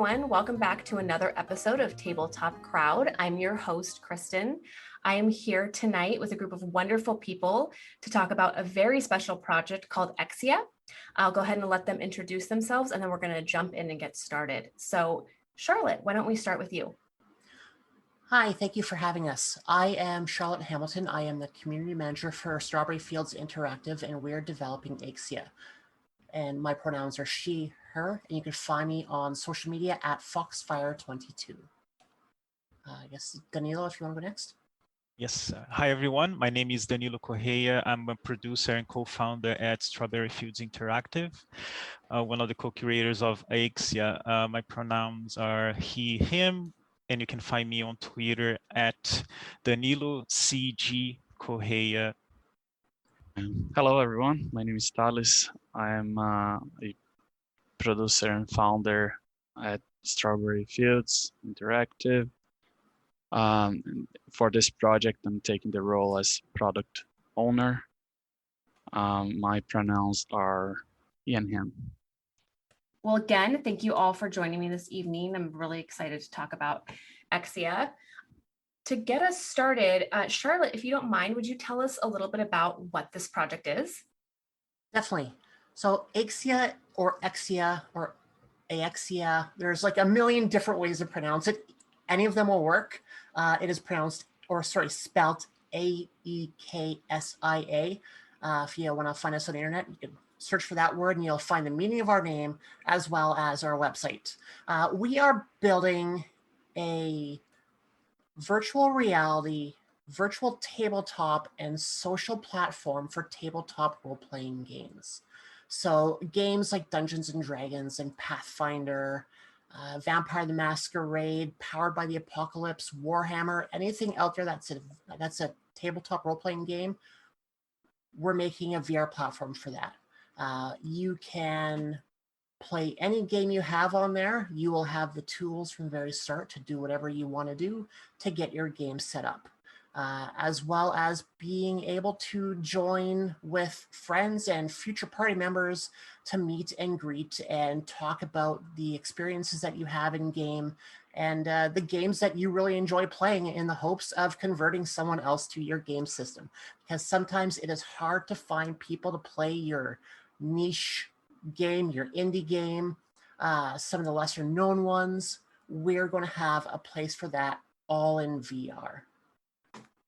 everyone. Welcome back to another episode of Tabletop Crowd. I'm your host, Kristin. I am here tonight with a group of wonderful people to talk about a very special project called Aeksia. I'll go ahead and let them introduce themselves, and then we're going to jump in and get started. So, Charlotte, why don't we start with you? Hi, thank you for having us. I am Charlotte Hamilton. I am the community manager for Strawberry Fields Interactive, and we're developing Aeksia. And my pronouns are she, her, and you can find me on social media at Foxfire22. I guess, Danilo, if you want to go next. Yes. Hi, everyone. My name is Danilo Correia. I'm a producer and co-founder at Strawberry Fields Interactive, one of the co-creators of Aeksia. My pronouns are he, him, and you can find me on Twitter at Danilo CG Correia. Hello, everyone. My name is Thales. I am a producer and founder at Strawberry Fields Interactive. For this project, I'm taking the role as product owner. My pronouns are he and him. Well, again, thank you all for joining me this evening. I'm really excited to talk about Aeksia. To get us started, Charlotte, if you don't mind, would you tell us a little bit about what this project is? Definitely. So Aeksia or Aeksia or Aeksia, there's like a million different ways to pronounce it. Any of them will work. It is spelled A-E-K-S-I-A. If you want to find us on the internet, you can search for that word and you'll find the meaning of our name as well as our website. We are building a virtual reality, virtual tabletop, and social platform for tabletop role-playing games. So games like Dungeons and Dragons and Pathfinder, Vampire the Masquerade, Powered by the Apocalypse, Warhammer, anything out there that's a tabletop role-playing game, we're making a VR platform for that. You can play any game you have on there. You will have the tools from the very start to do whatever you want to do to get your game set up, as well as being able to join with friends and future party members to meet and greet and talk about the experiences that you have in game and the games that you really enjoy playing in the hopes of converting someone else to your game system. Because sometimes it is hard to find people to play your niche game, your indie game, some of the lesser known ones. We're going to have a place for that all in VR.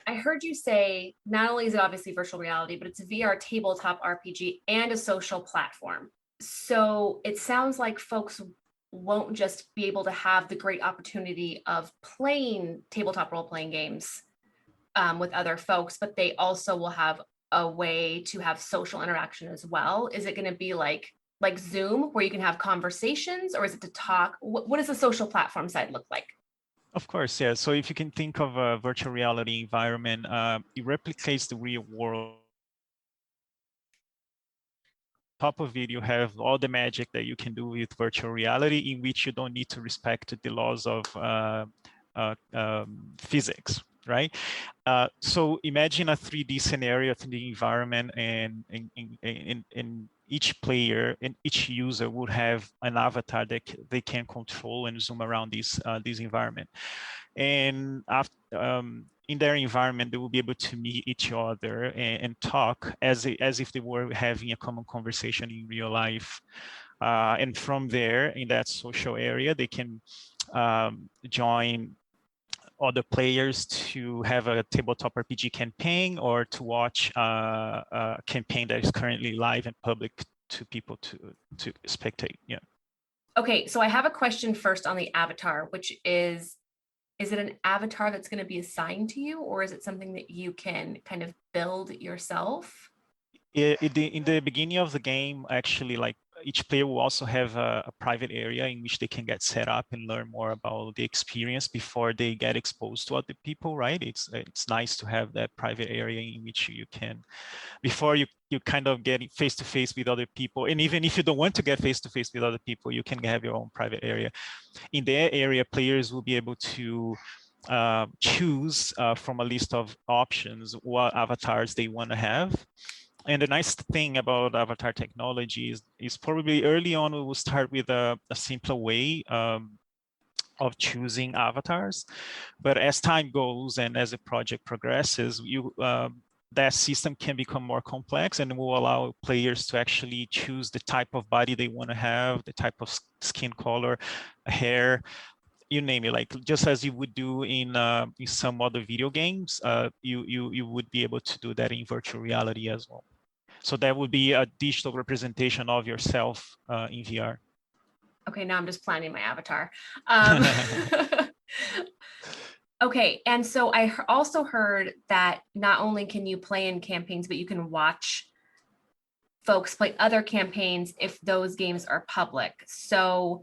I heard you say not only is it obviously virtual reality, but it's a VR tabletop RPG and a social platform. So it sounds like folks won't just be able to have the great opportunity of playing tabletop role-playing games with other folks, but they also will have a way to have social interaction as well. Is it going to be like Zoom where you can have conversations, or is it to talk? What does the social platform side look like? Of course, yeah. So if you can think of a virtual reality environment, it replicates the real world. Top of it, you have all the magic that you can do with virtual reality, in which you don't need to respect the laws of physics, right? So imagine a 3D scenario of the environment, and in each player and each user would have an avatar that they can control and zoom around this environment. And after, in their environment, they will be able to meet each other and talk as if they were having a common conversation in real life. And from there, in that social area, they can join other players to have a tabletop RPG campaign or to watch a campaign that is currently live and public to people to spectate. Yeah. Okay, so I have a question first on the avatar, which is it an avatar that's going to be assigned to you, or is it something that you can kind of build yourself? In the beginning of the game, actually, like each player will also have a private area in which they can get set up and learn more about the experience before they get exposed to other people, right? It's nice to have that private area in which you can, before you kind of get face to face with other people. And even if you don't want to get face to face with other people, you can have your own private area. In that area, players will be able to choose from a list of options what avatars they want to have. And the nice thing about avatar technology is probably early on we will start with a simpler way. of choosing avatars. But as time goes and as the project progresses, that system can become more complex and will allow players to actually choose the type of body they want to have, the type of skin color, hair, you name it. Like just as you would do in some other video games, you would be able to do that in virtual reality as well. So that would be a digital representation of yourself in VR. Okay, now I'm just planning my avatar. Okay, and so I also heard that not only can you play in campaigns, but you can watch folks play other campaigns if those games are public. So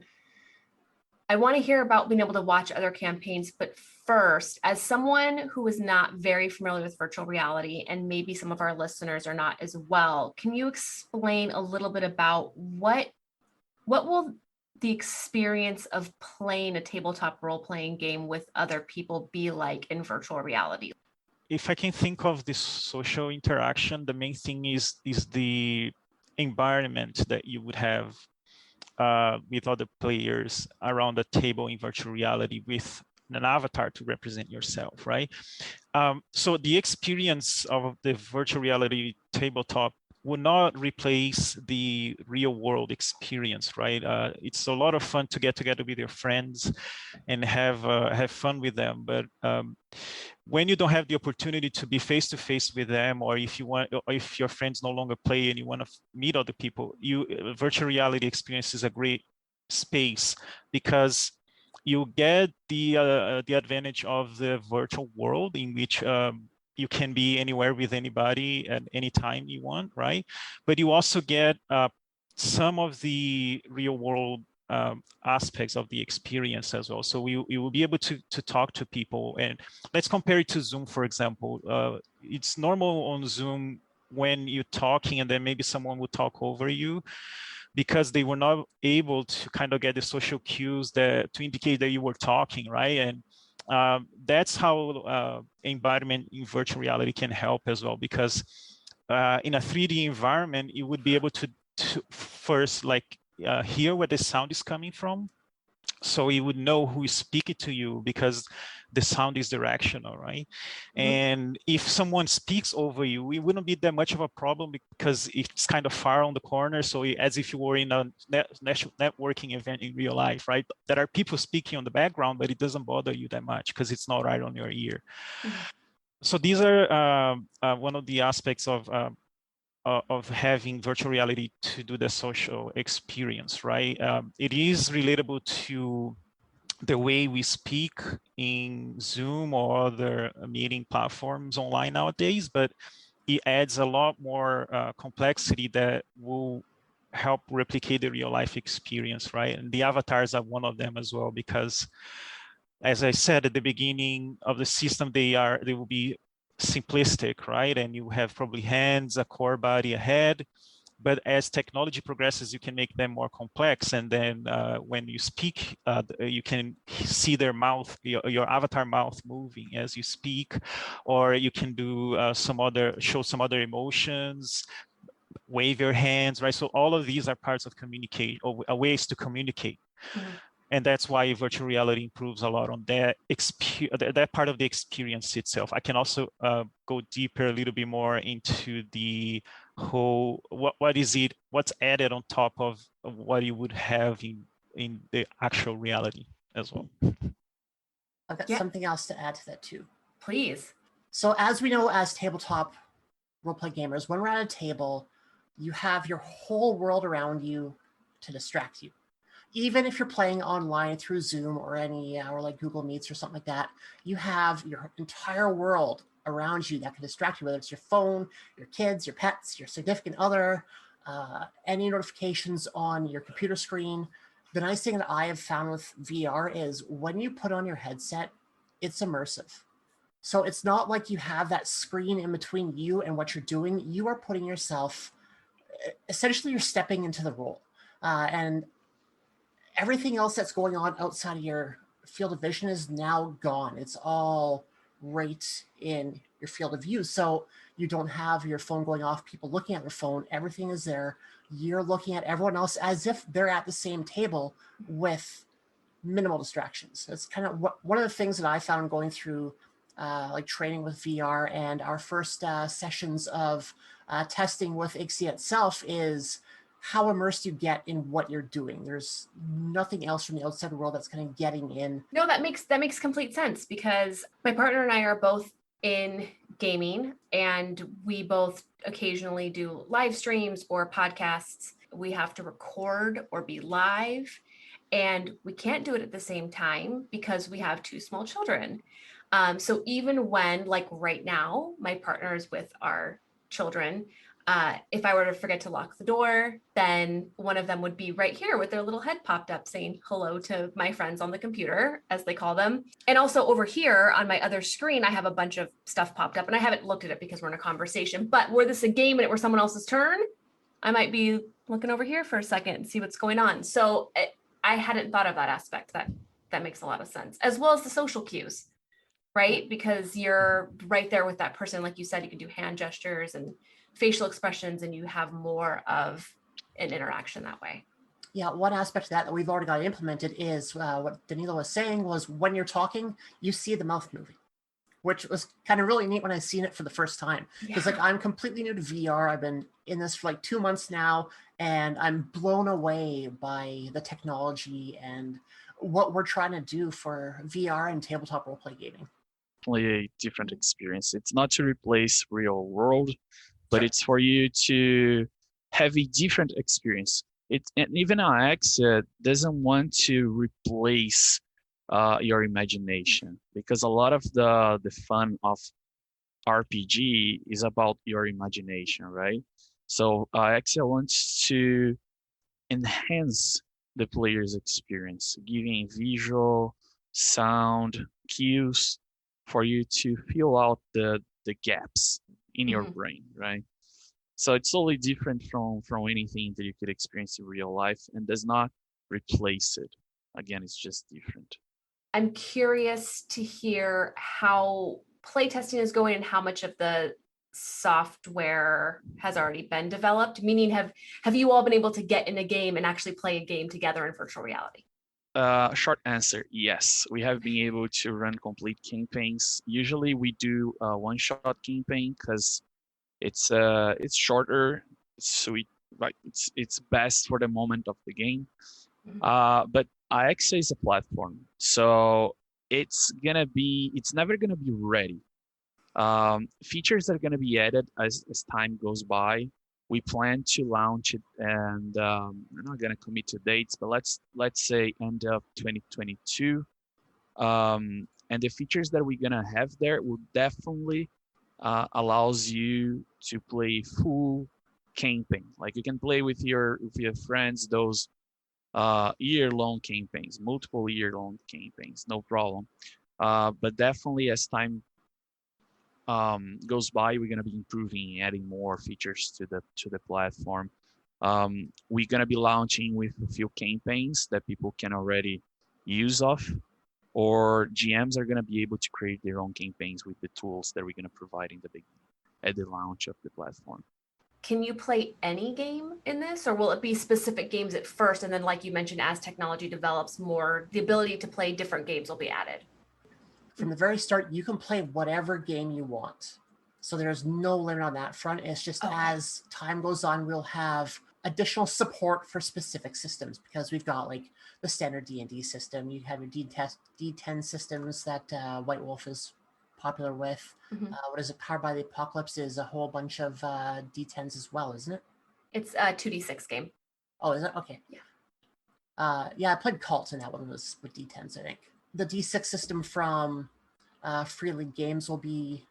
I want to hear about being able to watch other campaigns, but first, as someone who is not very familiar with virtual reality, and maybe some of our listeners are not as well, can you explain a little bit about what will the experience of playing a tabletop role-playing game with other people be like in virtual reality? If I can think of this social interaction, the main thing is the environment that you would have with other players around the table in virtual reality with an avatar to represent yourself, right? So the experience of the virtual reality tabletop will not replace the real world experience, right? It's a lot of fun to get together with your friends and have fun with them, but when you don't have the opportunity to be face to face with them, or if your friends no longer play and you want to meet other people, virtual reality experience is a great space because you get the advantage of the virtual world in which you can be anywhere with anybody at any time you want, right? But you also get some of the real world aspects of the experience as well. So you will be able to talk to people. And let's compare it to Zoom, for example. It's normal on Zoom when you're talking and then maybe someone will talk over you because they were not able to kind of get the social cues to indicate that you were talking, right? And that's how environment in virtual reality can help as well, because in a 3D environment, you would be able to first hear where the sound is coming from. So you would know who is speaking to you because the sound is directional, right? Mm-hmm. And if someone speaks over you, it wouldn't be that much of a problem because it's kind of far on the corner. So as if you were in a networking event in real life, right? There are people speaking on the background, but it doesn't bother you that much because it's not right on your ear. Mm-hmm. So these are one of the aspects of having virtual reality to do the social experience, right? It is relatable to the way we speak in Zoom or other meeting platforms online nowadays, but it adds a lot more complexity that will help replicate the real life experience, right? And the avatars are one of them as well, because as I said at the beginning of the system, they will be simplistic, right? And you have probably hands, a core body, a head. But as technology progresses, you can make them more complex. And then when you speak, you can see their mouth, your avatar mouth moving as you speak, or you can do show some other emotions, wave your hands, right? So all of these are parts of communicate, or ways to communicate. Mm-hmm. And that's why virtual reality improves a lot on that part of the experience itself. I can also go deeper a little bit more into the whole, what's added on top of what you would have in the actual reality as well. I've got something else to add to that too. Please. So as we know, as tabletop role-play gamers, when we're at a table, you have your whole world around you to distract you. Even if you're playing online through Zoom or or like Google Meets or something like that, you have your entire world around you that can distract you, whether it's your phone, your kids, your pets, your significant other, any notifications on your computer screen. The nice thing that I have found with VR is when you put on your headset, it's immersive. So it's not like you have that screen in between you and what you're doing. You are putting yourself, essentially you're stepping into the role. And everything else that's going on outside of your field of vision is now gone. It's all right in your field of view. So you don't have your phone going off, people looking at their phone. Everything is there. You're looking at everyone else as if they're at the same table with minimal distractions. That's kind of one of the things that I found going through like training with VR and our first sessions of testing with Aeksia itself is how immersed you get in what you're doing. There's nothing else from the outside world that's kind of getting in. No, that makes complete sense, because my partner and I are both in gaming, and we both occasionally do live streams or podcasts. We have to record or be live, and we can't do it at the same time because we have two small children. So even when, like right now, my partner is with our children, if I were to forget to lock the door, then one of them would be right here with their little head popped up saying hello to my friends on the computer, as they call them. And also over here on my other screen, I have a bunch of stuff popped up, and I haven't looked at it because we're in a conversation. But were this a game and it were someone else's turn, I might be looking over here for a second and see what's going on. So I hadn't thought of that aspect. That makes a lot of sense, as well as the social cues, right? Because you're right there with that person. Like you said, you can do hand gestures and facial expressions, and you have more of an interaction that way. Yeah, one aspect of that we've already got implemented is what Danilo was saying was when you're talking, you see the mouth moving, which was kind of really neat when I seen it for the first time. Because like I'm completely new to VR. I've been in this for like 2 months now, and I'm blown away by the technology and what we're trying to do for VR and tabletop roleplay gaming. A different experience. It's not to replace real world, but it's for you to have a different experience. And even Aeksia doesn't want to replace your imagination, because a lot of the fun of RPG is about your imagination, right? So Aeksia wants to enhance the player's experience, giving visual, sound, cues for you to fill out the gaps in your brain, right? So it's totally different from anything that you could experience in real life, and does not replace it. Again, it's just different. I'm curious to hear how playtesting is going and how much of the software has already been developed. Meaning, have you all been able to get in a game and actually play a game together in virtual reality? Short answer, yes. We have been able to run complete campaigns. Usually we do a one-shot campaign because it's shorter, it's sweet, like it's best for the moment of the game. But Aeksia is a platform, so it's never gonna be ready. Features that are gonna be added as time goes by. We plan to launch it, and we're not gonna commit to dates, but let's say end of 2022. And the features that we're gonna have there will definitely allows you to play full campaign. Like you can play with your friends those year-long campaigns, multiple year-long campaigns, no problem. But definitely as time goes by, we're gonna be improving, adding more features to the platform. We're gonna be launching with a few campaigns that people can already use of, or GMs are gonna be able to create their own campaigns with the tools that we're gonna provide at the launch of the platform. Can you play any game in this, or will it be specific games at first, and then, like you mentioned, as technology develops more, the ability to play different games will be added? From the very start, you can play whatever game you want. So there's no limit on that front. It's just as time goes on, we'll have additional support for specific systems, because we've got like the standard D&D system. You have your D10 systems that White Wolf is popular with. What is it? Powered by the Apocalypse is a whole bunch of D10s as well, isn't it? It's a 2d6 game. Oh, is it? Okay. Yeah. Yeah, I played Cult, and that one was with D10s, I think. The D6 system from Free League Games will be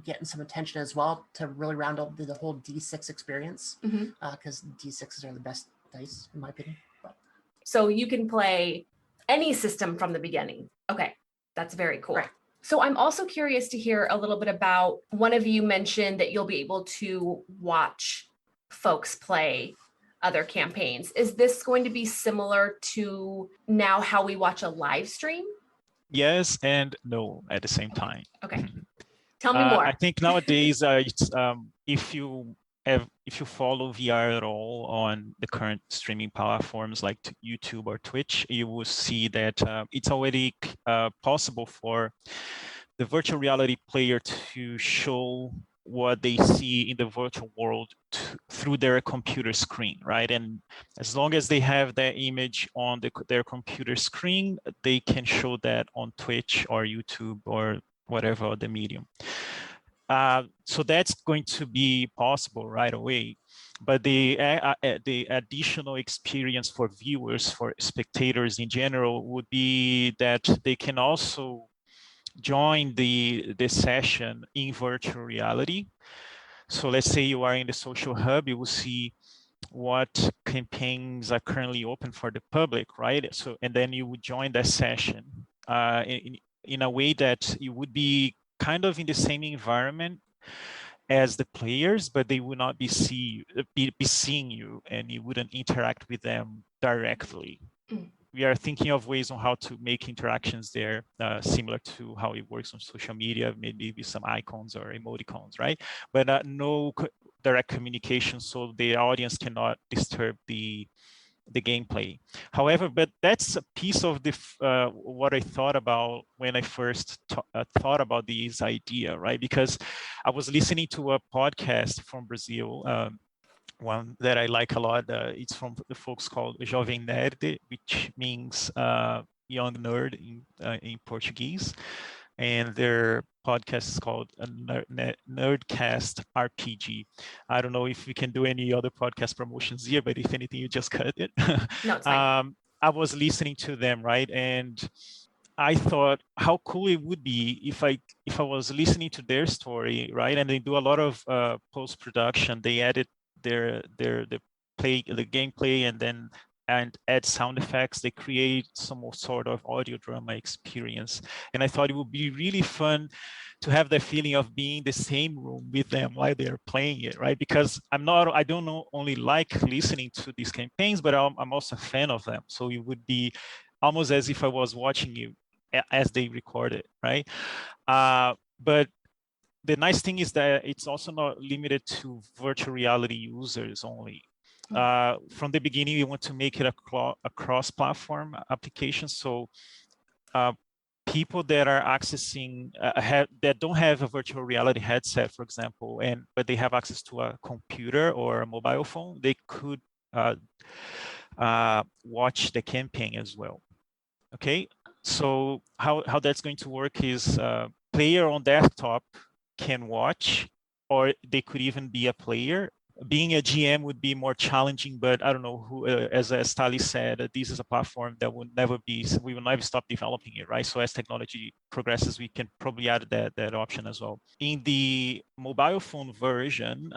getting some attention as well to really round up the whole D6 experience, because D6s are the best dice, in my opinion. But. So you can play any system from the beginning. Okay, that's very cool. Right. So I'm also curious to hear a little bit about, one of you mentioned that you'll be able to watch folks play other campaigns. Is this going to be similar to now how we watch a live stream? Yes and no at the same time. Okay. Tell me more. I think nowadays, it's, if you if you follow VR at all on the current streaming platforms like YouTube or Twitch, you will see that it's already possible for the virtual reality player to show what they see in the virtual world through their computer screen, right? And as long as they have that image on their computer screen, they can show that on Twitch or YouTube or whatever the medium. So that's going to be possible right away. But the additional experience for viewers, for spectators in general, would be that they can also join the session in virtual reality. So let's say you are in the social hub, you will see what campaigns are currently open for the public, right? So, and then you would join that session in a way that you would be kind of in the same environment as the players, but they would not be seeing you, and you wouldn't interact with them directly. We are thinking of ways on how to make interactions there similar to how it works on social media, maybe with some icons or emoticons, right? But no direct communication, so the audience cannot disturb the gameplay. However, but that's a piece of the what I thought about when I first thought about this idea, right? Because I was listening to a podcast from Brazil, one that I like a lot. It's from the folks called Jovem Nerd, which means young nerd in Portuguese. And their podcast is called Nerdcast RPG. I don't know if we can do any other podcast promotions here, but if anything, you just cut it. No, it's fine. I was listening to them, right? And I thought how cool it would be if I was listening to their story, right? And they do a lot of post-production. They edit the gameplay and add sound effects. They create some sort of audio drama experience. And I thought it would be really fun to have the feeling of being in the same room with them while they're playing it, right? Because I don't only like listening to these campaigns, but I'm also a fan of them. So it would be almost as if I was watching you as they record it, right? But the nice thing is that it's also not limited to virtual reality users only. From the beginning, we want to make it a cross-platform application. So people that are accessing, that don't have a virtual reality headset, for example, but they have access to a computer or a mobile phone, they could watch the campaign as well. Okay, so how that's going to work is player on desktop can watch, or they could even be a player. Being a GM would be more challenging, but I don't know who, as Tali said, this is a platform that will never be, we will never stop developing it, right? So as technology progresses, we can probably add that option as well. In the mobile phone version,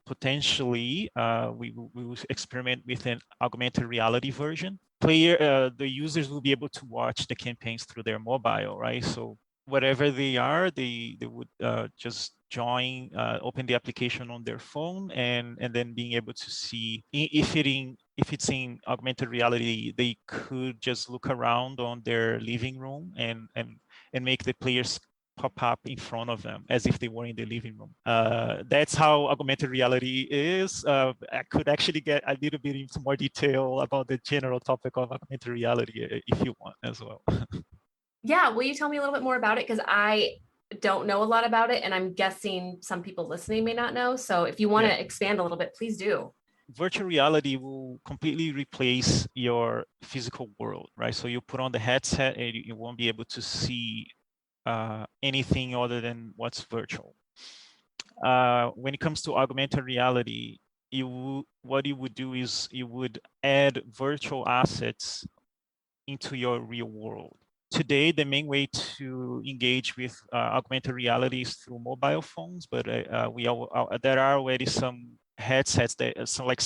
potentially, we will experiment with an augmented reality version. The users will be able to watch the campaigns through their mobile, right? So wherever they are, they would just join, open the application on their phone, and then being able to see if it's in augmented reality, they could just look around on their living room and make the players pop up in front of them as if they were in the living room. That's how augmented reality is. I could actually get a little bit into more detail about the general topic of augmented reality if you want as well. Yeah, will you tell me a little bit more about it? Because I don't know a lot about it, and I'm guessing some people listening may not know. So if you want to expand a little bit, please do. Virtual reality will completely replace your physical world, right? So you put on the headset and you won't be able to see anything other than what's virtual. When it comes to augmented reality, what you would do is you would add virtual assets into your real world. Today, the main way to engage with augmented reality is through mobile phones, but there are already some headsets that like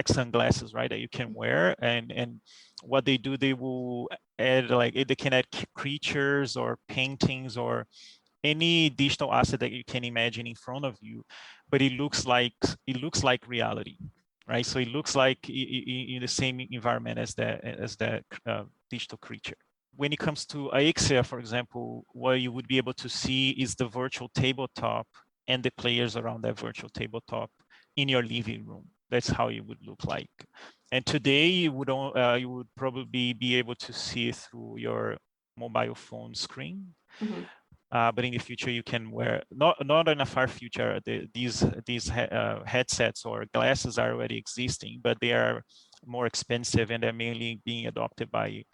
sunglasses, right, that you can wear, and what they do, they will add they can add creatures or paintings or any digital asset that you can imagine in front of you, but it looks like reality, right? So it looks like in the same environment as that digital creature. When it comes to Aeksia, for example, what you would be able to see is the virtual tabletop and the players around that virtual tabletop. And then being able to see if it's in augmented reality, they could just in your living room. That's how it would look like. And today you would probably be able to see it through your mobile phone screen. Mhm. But in the future, you can wear, not in a far future, these headsets or glasses are already existing, but they are more expensive and they're mainly being adopted by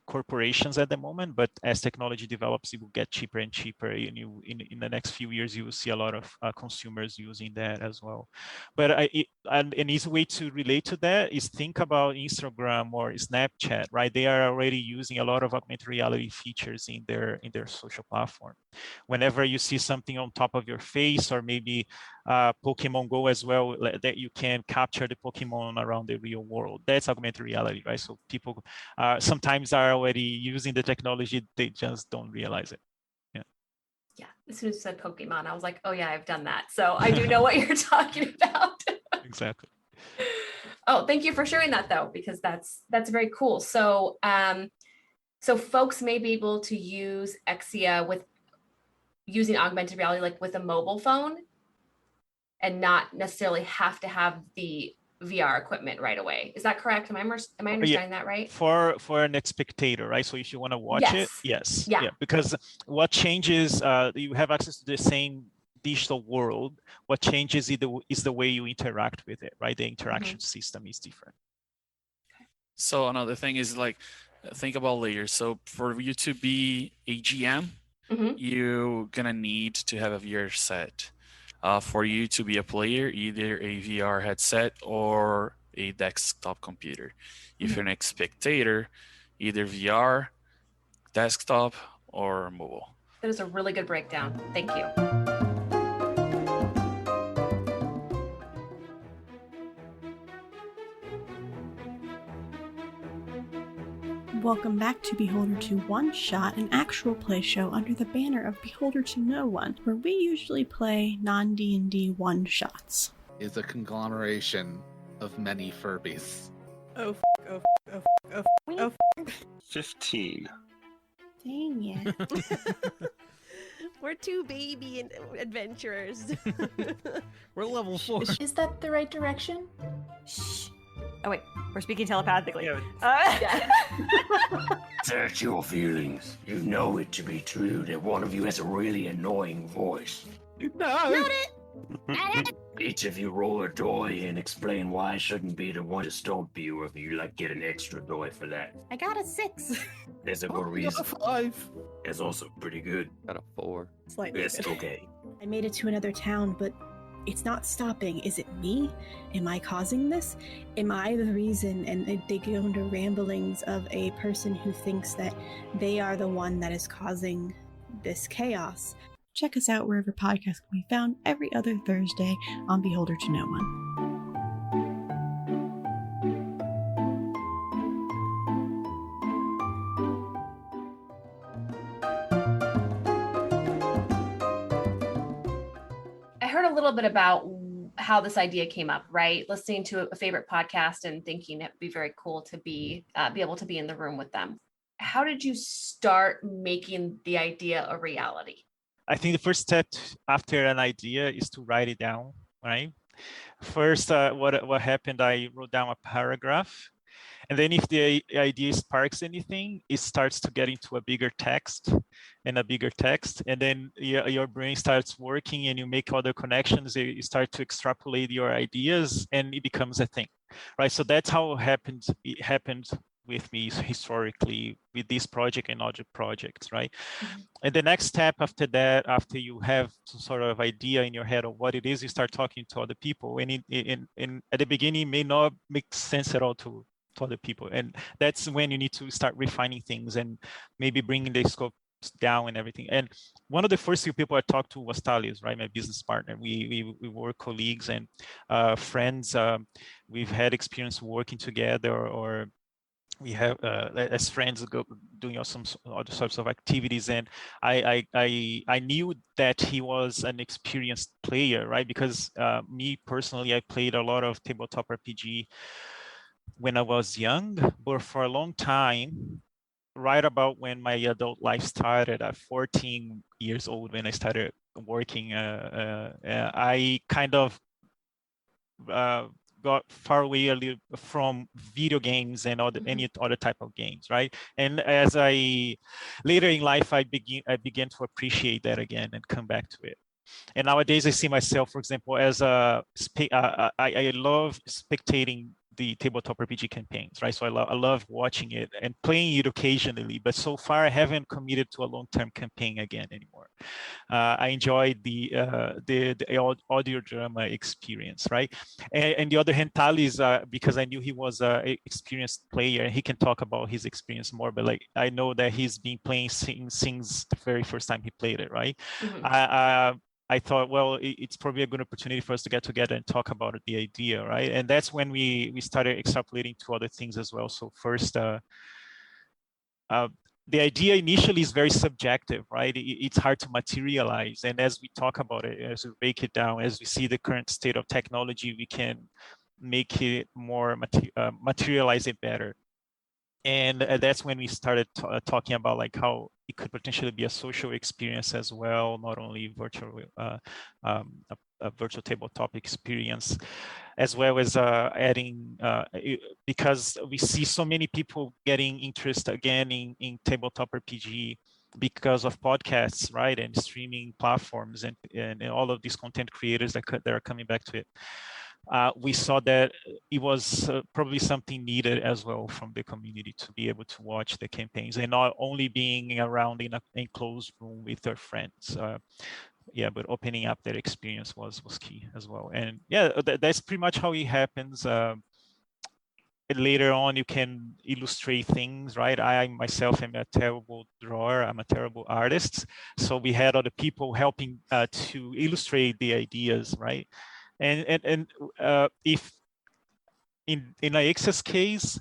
corporations at the moment. But as technology develops, it will get cheaper and cheaper. And in the next few years, you will see a lot of consumers using that as well. But an easy way to relate to that is think about Instagram or Snapchat, right? They are already using a lot of augmented reality features in their social platform. Whenever you see something on top of your face, or maybe Pokemon Go as well, that you can capture the Pokemon around the real world. That's augmented reality, right? So people sometimes are already using the technology, they just don't realize it. Yeah, as soon as you said Pokemon, I was like, oh yeah, I've done that. So I do know what you're talking about. Exactly. Oh, thank you for sharing that though, because that's very cool. So so folks may be able to use Aeksia with using augmented reality, like with a mobile phone, and not necessarily have to have the VR equipment right away. Is that correct? Am I understanding that right? For an spectator, right? So if you want to watch it, yes. Yeah. Because what changes, you have access to the same digital world. What changes is the way you interact with it, right? The interaction system is different. So another thing is like, think about layers. So for you to be a GM, you're gonna need to have a VR set. For you to be a player, either a VR headset or a desktop computer. If you're an spectator, either VR, desktop, or mobile. That is a really good breakdown. Thank you. Welcome back to Beholder to One Shot, an actual play show under the banner of Beholder to No One, where we usually play non-D&D one-shots. Is a conglomeration of many Furbies. Oh, f***, oh, 15. Dang it. We're two baby adventurers. We're level 4. Is that the right direction? Shh. Oh wait, we're speaking telepathically. Yeah. Search your feelings. You know it to be true that one of you has a really annoying voice. No! Each of you roll a die and explain why I shouldn't be the one to stomp you, if you like get an extra die for that. I got a 6. There's a good reason. Got a 5. It's also pretty good. Got a 4. Slightly It's good. okay. I made it to another town, but it's not stopping. Is it me? Am I causing this? Am I the reason? And they go into ramblings of a person who thinks that they are the one that is causing this chaos. Check us out wherever podcasts can be found every other Thursday on Beholder to No One. I heard a little bit about how this idea came up, right? Listening to a favorite podcast and thinking it'd be very cool to be able to be in the room with them. How did you start making the idea a reality? I think the first step after an idea is to write it down, right? First, what happened, I wrote down a paragraph. And then if the idea sparks anything, it starts to get into a bigger text and a bigger text. And then your brain starts working and you make other connections. You start to extrapolate your ideas and it becomes a thing, right? So that's how it happened with me historically with this project and other projects, right? And the next step after that, after you have some sort of idea in your head of what it is, you start talking to other people. And at the beginning, it may not make sense at all to other people. And that's when you need to start refining things and maybe bringing the scope down and everything. And one of the first few people I talked to was Thales, right? My business partner. We were colleagues and friends. We've had experience working together, or we have as friends doing some other sorts of activities. And I knew that he was an experienced player, right? Because me personally, I played a lot of tabletop RPG when I was young, but for a long time, right about when my adult life started at 14 years old, when I started working, I kind of got far away a little from video games and any other type of games, right? And as I later in life, I began to appreciate that again and come back to it. And nowadays, I see myself, for example, as I love spectating the tabletop RPG campaigns, right? So I love watching it and playing it occasionally, but so far I haven't committed to a long-term campaign again anymore. I enjoyed the audio drama experience, right? And the other hand, Talis, because I knew he was an experienced player, and he can talk about his experience more, but like I know that he's been playing since the very first time he played it, right? I thought, well, it's probably a good opportunity for us to get together and talk about the idea, right? And that's when we started extrapolating to other things as well. So first, the idea initially is very subjective, right? It's hard to materialize. And as we talk about it, as we break it down, as we see the current state of technology, we can make it more, materialize it better. And that's when we started talking about like how it could potentially be a social experience as well, not only virtual, a virtual tabletop experience, as well as adding, because we see so many people getting interest again in tabletop RPG because of podcasts, right, and streaming platforms and all of these content creators that are coming back to it. We saw that it was probably something needed as well from the community to be able to watch the campaigns and not only being around in an enclosed room with their friends. Yeah, but opening up that experience was key as well. And yeah, that's pretty much how it happens. Later on, you can illustrate things, right? I myself am a terrible drawer. I'm a terrible artist. So we had other people helping to illustrate the ideas, right? And if in Aeksia's case,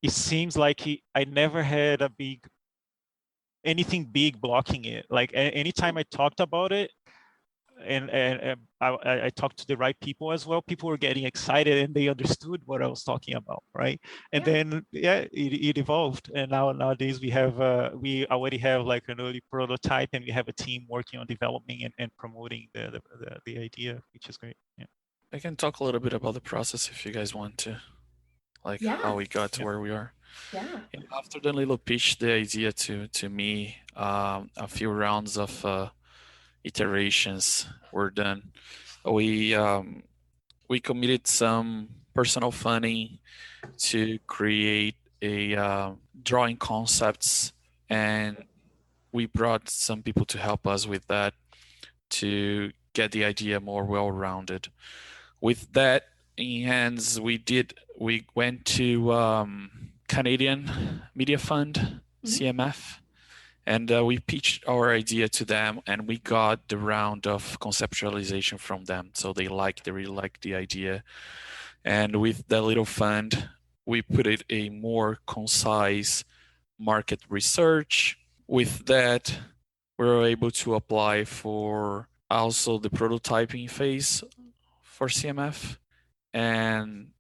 it seems like I never had anything big blocking it. Like anytime I talked about it, and I talked to the right people as well, people were getting excited and they understood what I was talking about, right? And then it evolved, and nowadays we already have like an early prototype, and we have a team working on developing and promoting the idea, which is great. Yeah. I can talk a little bit about the process if you guys want to, like how we got to where we are. Yeah. And after Danilo pitched the idea to me, a few rounds of iterations were done. We committed some personal funding to create a drawing concepts, and we brought some people to help us with that to get the idea more well-rounded. With that in hands, we went to Canadian Media Fund, CMF, and we pitched our idea to them, and we got the round of conceptualization from them. So they really liked the idea. And with that little fund, we put it a more concise market research. With that, we were able to apply for also the prototyping phase for CMF. And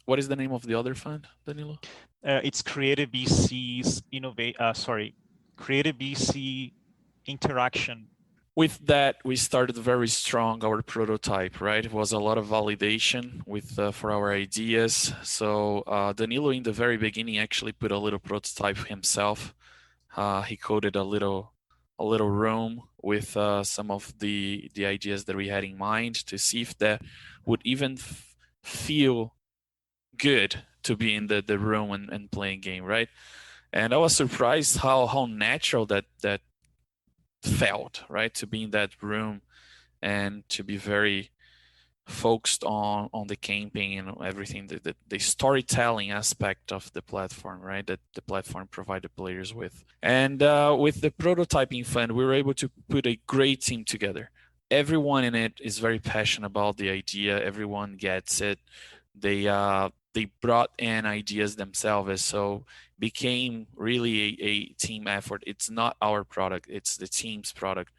what is the name of the other fund, Danilo? It's Creative BC's Creative BC Interaction. With that, we started very strong our prototype, right? It was a lot of validation for our ideas. So Danilo in the very beginning actually put a little prototype himself. He coded a little room with some of the ideas that we had in mind to see if that would even feel good to be in the room and playing game, right? And I was surprised how natural that felt, right? To be in that room and to be very focused on the campaign and everything, the storytelling aspect of the platform, right? That the platform provided players with. And with the prototyping fund, we were able to put a great team together. Everyone in it is very passionate about the idea. Everyone gets it. They brought in ideas themselves, so became really a team effort. It's not our product, it's the team's product.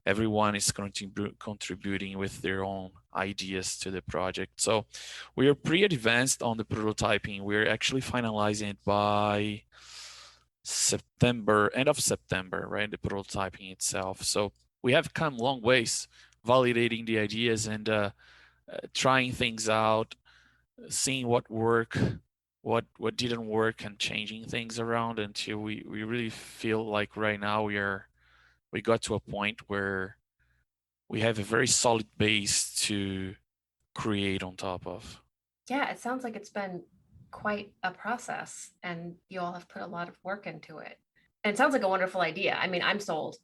Everyone is contributing with their own ideas to the project. So we are pretty advanced on the prototyping. We're actually finalizing it by end of September, right? The prototyping itself. So we have come long ways validating the ideas, and trying things out, seeing what what didn't work, and changing things around until we really feel like right now we got to a point where we have a very solid base to create on top of. Yeah, it sounds like it's been quite a process and you all have put a lot of work into it. And it sounds like a wonderful idea. I mean, I'm sold.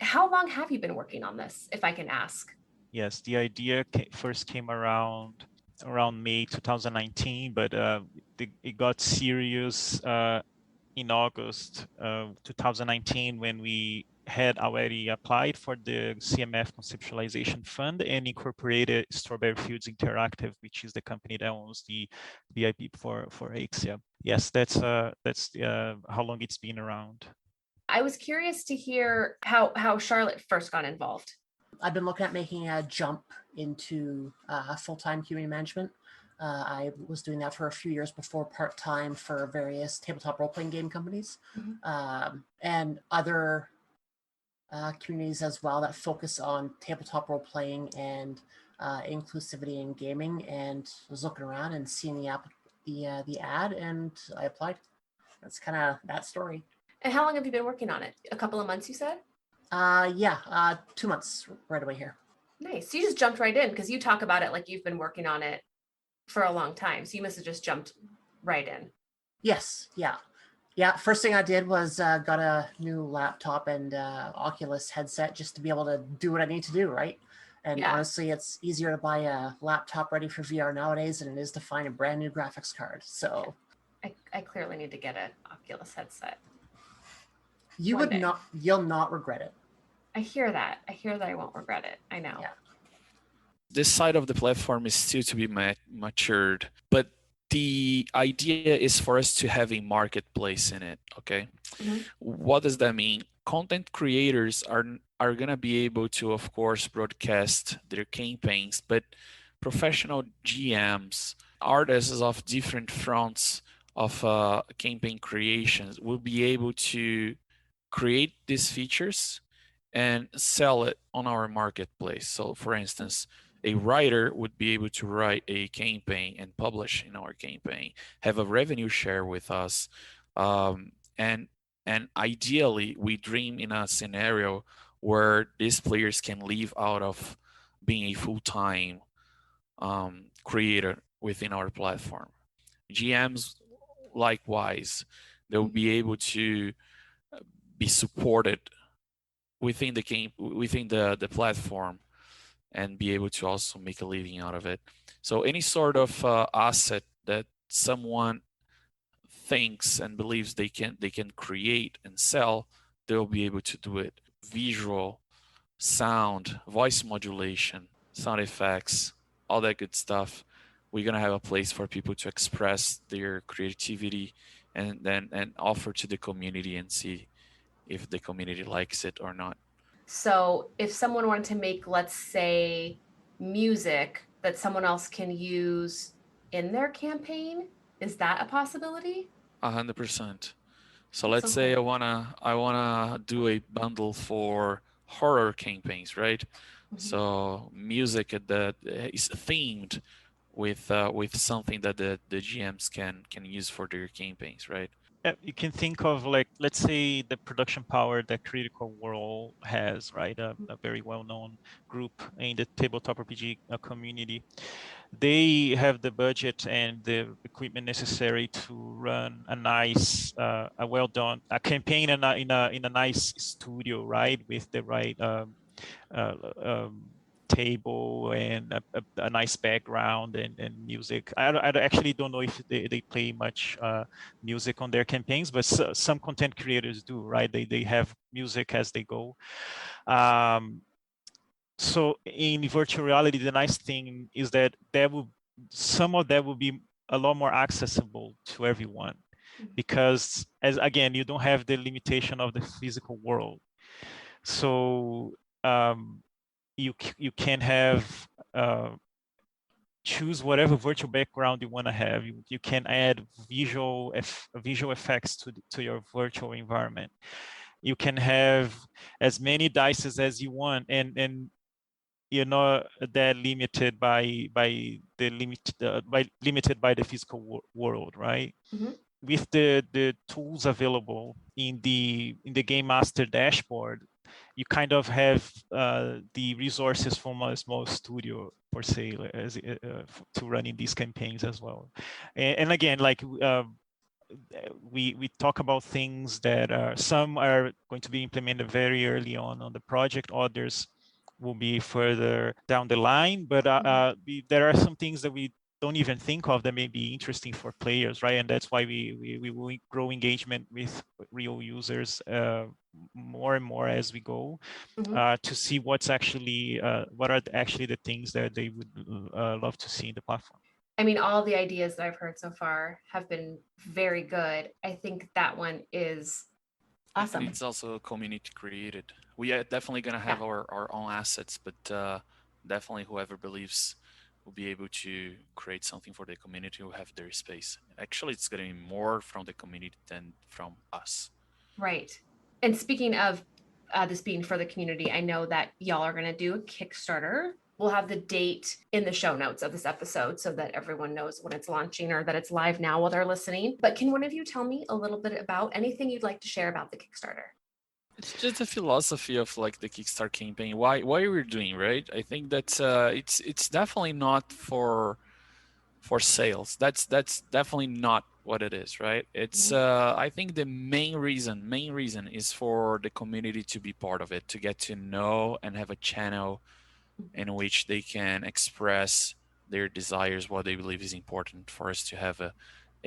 How long have you been working on this, if I can ask? Yes, the idea first came around May 2019, but it got serious in August 2019 when we had already applied for the CMF Conceptualization Fund and incorporated Strawberry Fields Interactive, which is the company that owns the IP for Aeksia. Yes, that's how long it's been around. I was curious to hear how Charlotte first got involved. I've been looking at making a jump into full-time community management. I was doing that for a few years before part-time for various tabletop role-playing game companies, and other communities as well that focus on tabletop role-playing and inclusivity in gaming. And I was looking around and seeing the ad, and I applied. That's kind of that story. And how long have you been working on it? A couple of months, you said? 2 months right away here. Nice. So you just jumped right in because you talk about it like you've been working on it for a long time. So you must have just jumped right in. Yes. Yeah. First thing I did was got a new laptop and Oculus headset just to be able to do what I need to do, right? And honestly, it's easier to buy a laptop ready for VR nowadays than it is to find a brand new graphics card. So I clearly need to get an Oculus headset. You'll not regret it. I hear that I won't regret it. I know. Yeah. This side of the platform is still to be matured, but the idea is for us to have a marketplace in it. Okay. What does that mean? Content creators are gonna be able to, of course, broadcast their campaigns, but professional GMs, artists of different fronts of campaign creations will be able to create these features and sell it on our marketplace. So for instance, a writer would be able to write a campaign and publish in our campaign, have a revenue share with us. And ideally, we dream in a scenario where these players can live out of being a full-time creator within our platform. GMs, likewise, they'll be able to be supported within the platform and be able to also make a living out of it. So any sort of asset that someone thinks and believes they can create and sell, they'll be able to do it. Visual, sound, voice modulation, sound effects, all that good stuff. We're gonna have a place for people to express their creativity and offer to the community and see if the community likes it or not. So if someone wanted to make, let's say, music that someone else can use in their campaign, is that a possibility? 100%. So let's say I wanna do a bundle for horror campaigns, right? So music that is themed with something that the GMs can use for their campaigns, right? Yeah, you can think of, like, let's say the production power that Critical Role has, right? A very well-known group in the tabletop RPG community. They have the budget and the equipment necessary to run a nice, a well-done campaign in a nice studio, right? With the right table and a nice background and music. I actually don't know if they play much music on their campaigns, but some content creators do, right? They have music as they go. So in virtual reality, the nice thing is that some of that will be a lot more accessible to everyone, because again, you don't have the limitation of the physical world. So you can have choose whatever virtual background you want to have. You can add visual effects to your virtual environment. You can have as many dice as you want, and you're not that limited by limited by the physical world, right? Mhm. With the tools available in the game master dashboard, you kind of have the resources from a small studio per se to running these campaigns as well. And again, like we talk about things that some are going to be implemented very early on the project, others will be further down the line, but there are some things that we don't even think of that may be interesting for players, right? And that's why we will grow engagement with real users more and more as we go, to see what's actually what are actually the things that they would love to see in the platform. I mean, all the ideas that I've heard so far have been very good. I think that one is awesome. It's also community created. We are definitely going to have our own assets, but definitely whoever believes will be able to create something for the community will have their space. Actually, it's going to be more from the community than from us. Right. And speaking of this being for the community, I know that y'all are going to do a Kickstarter. We'll have the date in the show notes of this episode so that everyone knows when it's launching or that it's live now while they're listening. But can one of you tell me a little bit about anything you'd like to share about the Kickstarter? It's just a philosophy of like the Kickstarter campaign. Why we're doing, right? I think that it's definitely not for sales. That's definitely not what it is, right? It's I think the main reason is for the community to be part of it, to get to know and have a channel in which they can express their desires, what they believe is important, for us to have a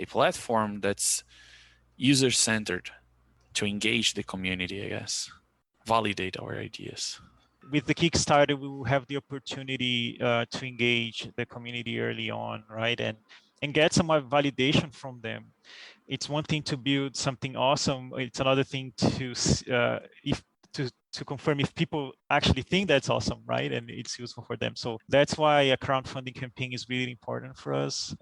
platform that's user-centered, to engage the community, I guess, validate our ideas. With the Kickstarter, we will have the opportunity to engage the community early on, right? And get some validation from them. It's one thing to build something awesome. It's another thing to confirm if people actually think that's awesome, right? And it's useful for them. So that's why a crowdfunding campaign is really important for us.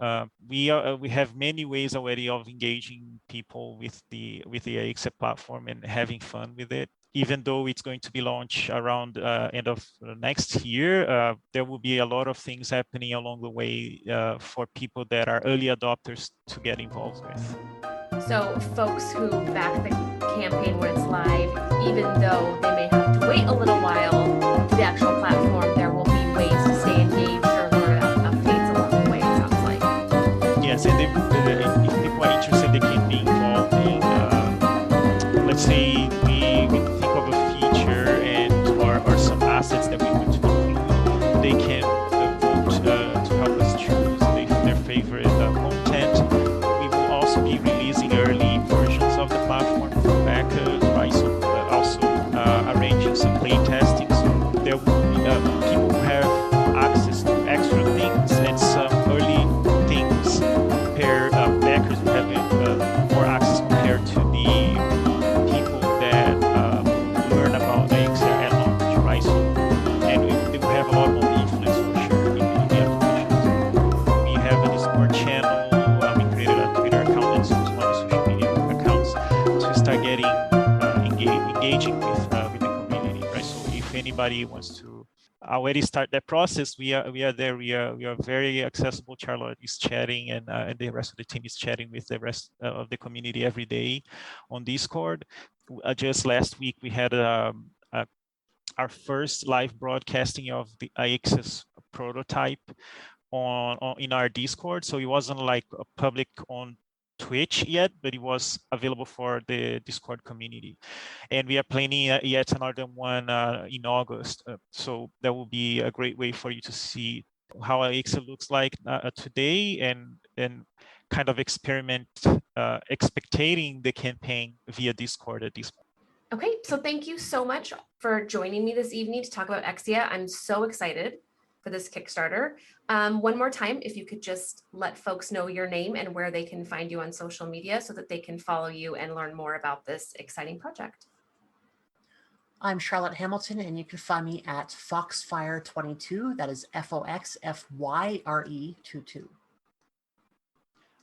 We have many ways already of engaging people with the Aeksia platform and having fun with it. Even though it's going to be launched around end of next year, there will be a lot of things happening along the way for people that are early adopters to get involved with. So folks who back the campaign when it's live, even though they may have to wait a little while to the actual platform, there will be ways to stay engaged or learn updates along the way, it sounds like. Yes, and if people are interested, they can be involved in, let's say, we think of a feature or some assets that we want to include, they can vote to help us choose their favorite content. We will also be releasing early versions of the platform for backers, right? So also arranging some play testing. So there will be people who have access to extra things and some early things compared backers who have more access compared to the people that learn about Aeksia at launch, right? So, and they will have a lot more influence for sure in the applications. We have a Discord channel. We created a Twitter account and some other social media accounts to start getting engaging with the community, right? So if anybody wants to already start that process, we are there. We are very accessible. Charlotte is chatting, and the rest of the team is chatting with the rest of the community every day on Discord. Just last week, we had our first live broadcasting of the Aeksia's prototype in our Discord. So it wasn't like a public on Twitch yet, but it was available for the Discord community. And we are planning yet another one in August. So that will be a great way for you to see how Aeksia looks like today, and kind of experiment expectating the campaign via Discord at this point. Okay, so thank you so much for joining me this evening to talk about Aeksia. I'm so excited for this Kickstarter. One more time, if you could just let folks know your name and where they can find you on social media so that they can follow you and learn more about this exciting project. I'm Charlotte Hamilton, and you can find me at Foxfire22. That is FOXFYRE22.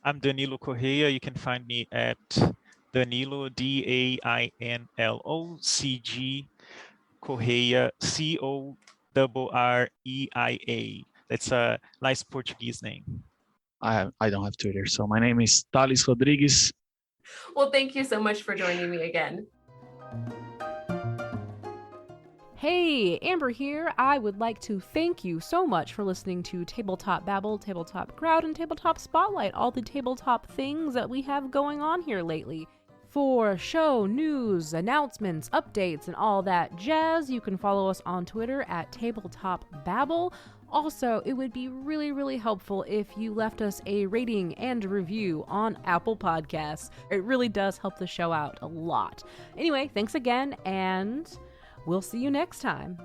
I'm Danilo Correia. You can find me at Danilo, DAINLO CG Correia, REIA. That's a nice Portuguese name. I don't have Twitter, so my name is Thales Rodrigues. Well, thank you so much for joining me again. Hey, Amber here. I would like to thank you so much for listening to Tabletop Babble, Tabletop Crowd, and Tabletop Spotlight, all the tabletop things that we have going on here lately. For show, news, announcements, updates, and all that jazz, you can follow us on Twitter at Tabletop Babble. Also, it would be really, really helpful if you left us a rating and a review on Apple Podcasts. It really does help the show out a lot. Anyway, thanks again, and we'll see you next time.